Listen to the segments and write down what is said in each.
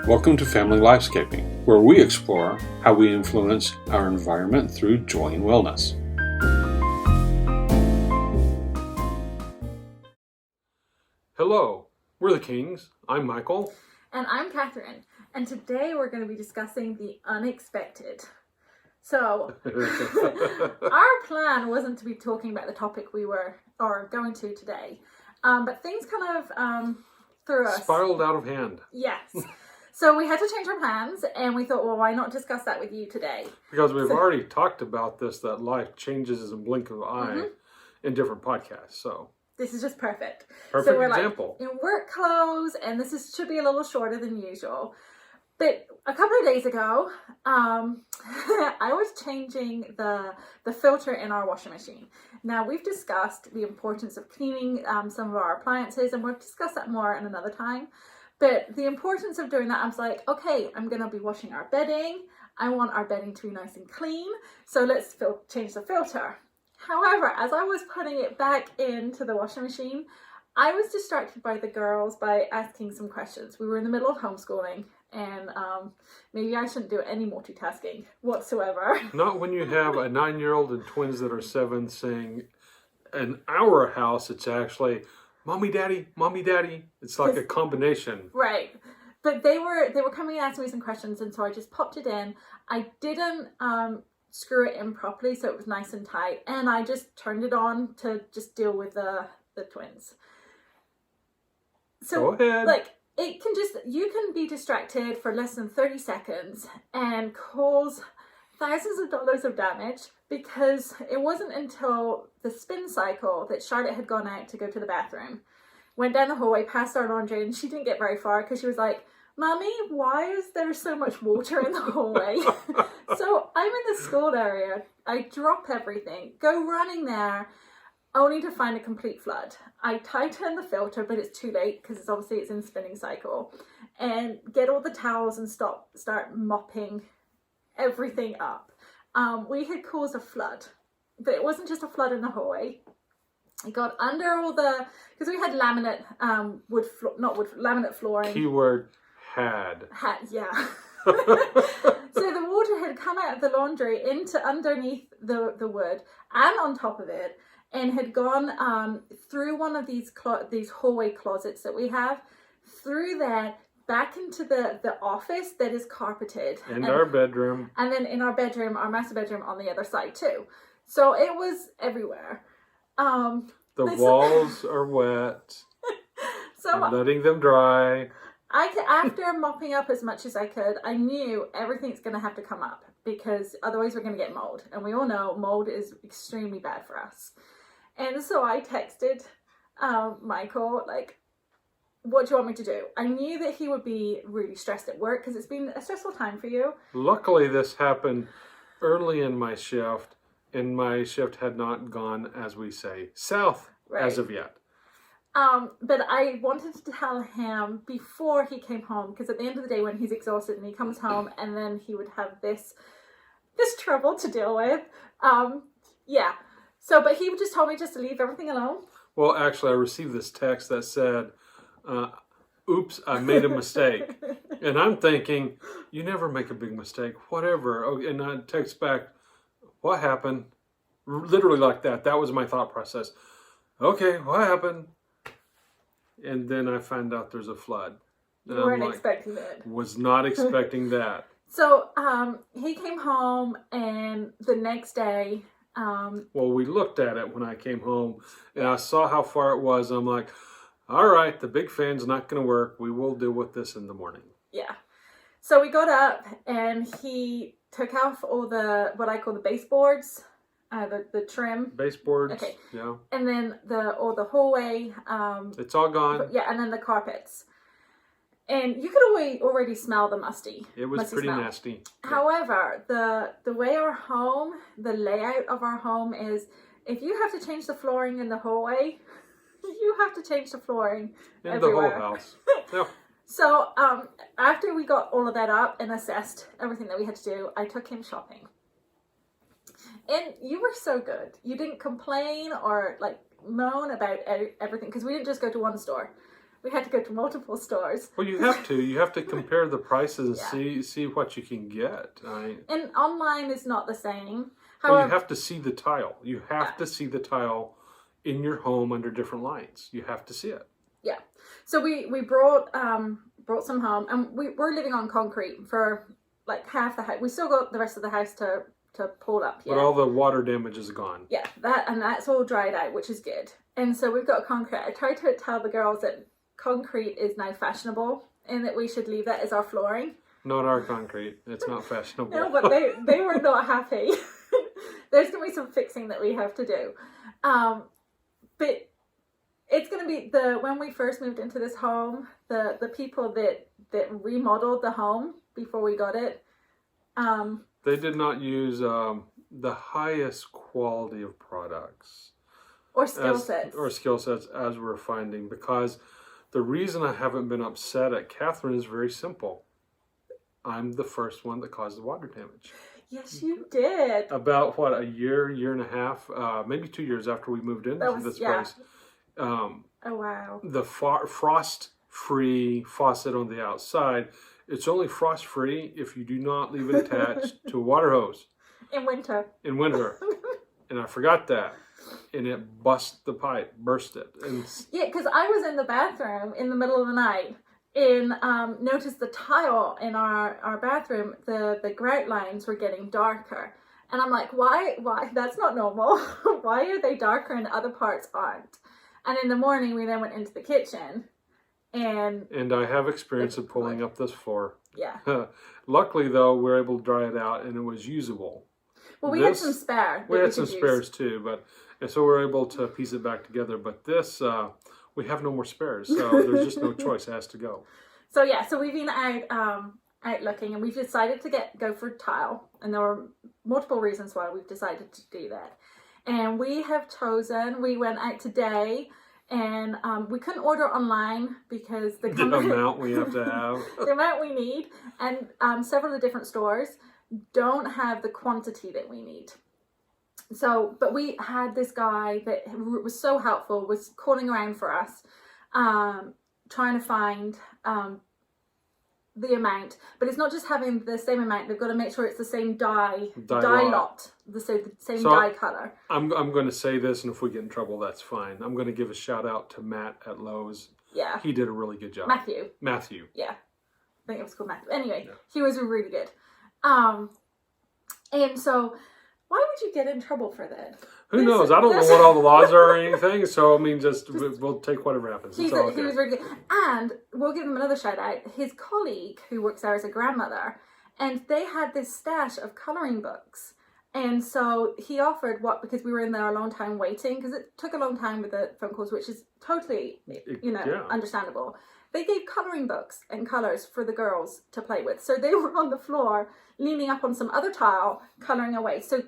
Welcome to Family Lifescaping, where we explore how we influence our environment through joy and wellness. Hello, we're the Kings. I'm Michael. And I'm Catherine. And today we're going to be discussing the unexpected. So, our plan wasn't to be talking about the topic we were going to today. But things kind of threw us. Spiraled out of hand. Yes. So we had to change our plans, and we thought, well, why not discuss that with you today? Because we've already talked about this, that life changes in a blink of an eye in different podcasts. So this is just perfect. Perfect so we're example. Like, in work clothes, and should be a little shorter than usual. But a couple of days ago, I was changing the filter in our washing machine. Now, we've discussed the importance of cleaning some of our appliances, and we'll discuss that more in another time. But the importance of doing that, I was like, okay, I'm going to be washing our bedding. I want our bedding to be nice and clean. So let's change the filter. However, as I was putting it back into the washing machine, I was distracted by the girls by asking some questions. We were in the middle of homeschooling, and maybe I shouldn't do any multitasking whatsoever. Not when you have a 9-year-old and twins that are 7 saying, in our house, it's actually mommy, daddy, mommy, daddy. It's like a combination. Right. But they were coming and asking me some questions, and so I just popped it in. I didn't screw it in properly, so it was nice and tight, and I just turned it on to just deal with the twins. So, go ahead. You can be distracted for less than 30 seconds and cause thousands of dollars of damage, because it wasn't until the spin cycle that Charlotte had gone out to go to the bathroom, went down the hallway past our laundry, and she didn't get very far because she was like, Mommy, why is there so much water in the hallway? So I'm in the school area, I drop everything, go running there, only to find a complete flood. I tighten the filter, but it's too late because it's in spinning cycle, and get all the towels and start mopping everything up. We had caused a flood, but it wasn't just a flood in the hallway. It got under all because we had laminate laminate flooring. Keyword had. Yeah. So the water had come out of the laundry into underneath the wood and on top of it, and had gone through one of these hallway closets that we have, through that, back into the office that is carpeted. And our bedroom. And then in our bedroom, our master bedroom on the other side too. So it was everywhere. The walls are wet. So I'm letting them dry. After mopping up as much as I could, I knew everything's going to have to come up, because otherwise we're going to get mold. And we all know mold is extremely bad for us. And so I texted Michael, like, what do you want me to do? I knew that he would be really stressed at work because it's been a stressful time for you. Luckily, this happened early in my shift, and my shift had not gone, as we say, south as of yet. But I wanted to tell him before he came home, because at the end of the day, when he's exhausted and he comes home, and then he would have this trouble to deal with. Yeah. So, but he just told me just to leave everything alone. Well, actually, I received this text that said, oops, I made a mistake. And I'm thinking, you never make a big mistake, whatever. Oh, and I text back, what happened? Literally like that. That was my thought process. Okay, what happened? And then I find out there's a flood. You weren't expecting that. Was not expecting that. So he came home, and the next day... well, we looked at it when I came home, and I saw how far it was. I'm like, all right, the big fan's not going to work. We will deal with this in the morning. Yeah. So we got up, and he took off all what I call the baseboards, the trim. Baseboards. Okay. Yeah. And then all the hallway. It's all gone. Yeah, and then the carpets. And you could already smell the musty. It was pretty smell. nasty. However, the way the layout of our home is, if you have to change the flooring in the hallway, you have to change the flooring in everywhere. The whole house. Yeah. So after we got all of that up and assessed everything that we had to do, I took him shopping. And you were so good. You didn't complain or like moan about everything, because we didn't just go to one store. we had to go to multiple stores. Well, you have to. You have to compare the prices and Yeah. see what you can get. And online is not the same. Well, However, you have to see the tile. You have Yeah. to see the tile in your home under different lights. You have to see it. yeah. So we brought some home, and we're living on concrete for like half the house. We still got the rest of the house to pull up. Yeah. But all the water damage is gone. Yeah, that's all dried out, which is good. And so we've got concrete. I tried to tell the girls that concrete is now fashionable and that we should leave that as our flooring. Not our concrete. It's not fashionable. No, but they were not happy. There's going to be some fixing that we have to do. But it's going to be when we first moved into this home, the people that remodeled the home before we got it. They did not use the highest quality of products. Or skill sets As we're finding, because the reason I haven't been upset at Catherine is very simple. I'm the first one that caused the water damage. Yes, you did. About a year and a half, maybe 2 years after we moved into this place. Oh wow. The frost-free faucet on the outside, it's only frost-free if you do not leave it attached to a water hose. In winter. And I forgot that. And it burst it. And Yeah, because I was in the bathroom in the middle of the night and noticed the tile in our bathroom, the grout lines were getting darker. And I'm like, why? That's not normal. Why are they darker and other parts aren't? And in the morning, we then went into the kitchen and I have experience of pulling up this floor. Yeah. Luckily, though, we were able to dry it out and it was usable. Well, we had some spare. We had some spares too, and so we were able to piece it back together. But this, we have no more spares, so there's just no choice. It has to go. So yeah, so we've been out looking, and we've decided to go for tile, and there were multiple reasons why we've decided to do that. And we have chosen. We went out today, and we couldn't order online because the amount we have to have, the amount we need, and several of the different stores don't have the quantity that we need. So, but we had this guy that was so helpful, was calling around for us, trying to find the amount. But it's not just having the same amount, they've got to make sure it's the same dye lot, the same dye color. I'm going to say this, and if we get in trouble, that's fine. I'm going to give a shout out to Matt at Lowe's. Yeah. He did a really good job. Matthew. Yeah. I think it was called Matthew. Anyway, yeah. He was really good. And so, why would you get in trouble for that? Who knows? I don't know what all the laws are or anything. So, I mean, just we'll take whatever happens. He was really good. And we'll give him another shout out. His colleague, who works there as a grandmother, and they had this stash of colouring books. And so he offered because we were in there a long time waiting, because it took a long time with the phone calls, which is totally, understandable. They gave colouring books and colours for the girls to play with. So they were on the floor, leaning up on some other tile, colouring away. So,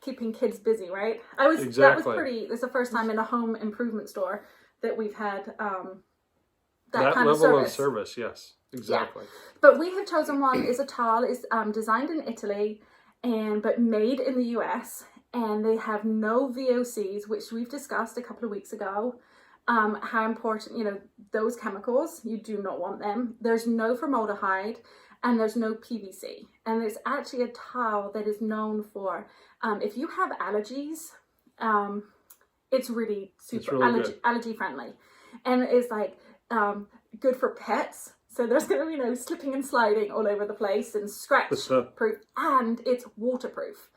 keeping kids busy, right? Exactly. That was pretty. It's the first time in a home improvement store that we've had that kind of level of service. Yes, exactly. Yeah. But we have chosen one. Is a tile is designed in Italy, but made in the US, and they have no VOCs, which we've discussed a couple of weeks ago. How important, those chemicals, you do not want them. There's no formaldehyde and there's no PVC. And there's actually a tile that is known for, if you have allergies, it's really super allergy friendly. And it's like good for pets. So there's going to be no slipping and sliding all over the place, and scratch proof, and it's waterproof,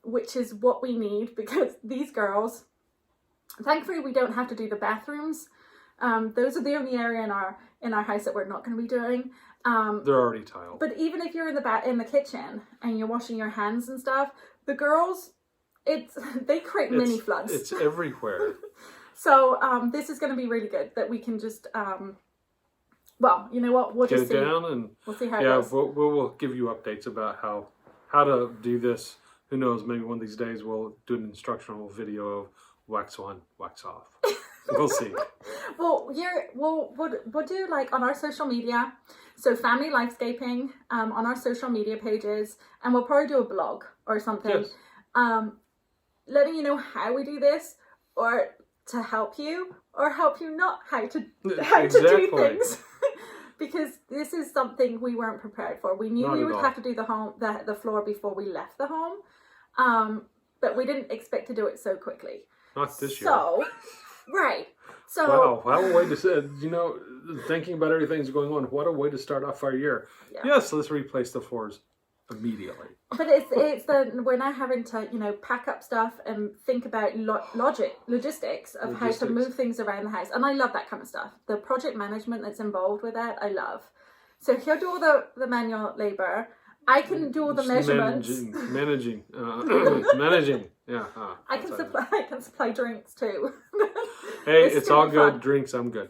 which is what we need, because these girls, thankfully, we don't have to do the bathrooms. Those are the only area in our house that we're not going to be doing. They're already tiled. But even if you're in the kitchen and you're washing your hands and stuff, the girls, they create mini floods. It's everywhere. So this is going to be really good that we can just. Well, you know what? We'll get just it down, and we'll see how it goes. We'll give you updates about how to do this. Who knows? Maybe one of these days we'll do an instructional video of wax on, wax off. We'll see. We'll do like on our social media, so Family Lifescaping on our social media pages, and we'll probably do a blog or something, yes. Letting you know how we do this, or to help you, or help you not how to do Exactly. things. Because this is something we weren't prepared for. We knew Not we at would all. have to do the floor before we left the home, but we didn't expect to do it so quickly. Not this year. So, right. So, Wow, what a way to say, thinking about everything's going on, what a way to start off our year. Yeah. Yes, let's replace the floors immediately. but it's we're now having to pack up stuff and think about logistics of how to move things around the house, and I love that kind of stuff. The project management that's involved with that, I love. So he'll do all the manual labor. I can do all the Just measurements. Managing. Yeah. I can supply drinks too. Hey, This is it's gonna all be good. fun. Drinks, I'm good.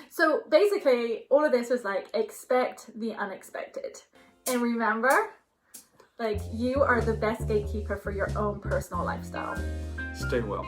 So basically, all of this was like, expect the unexpected. And remember, like, you are the best gatekeeper for your own personal lifestyle. Stay well.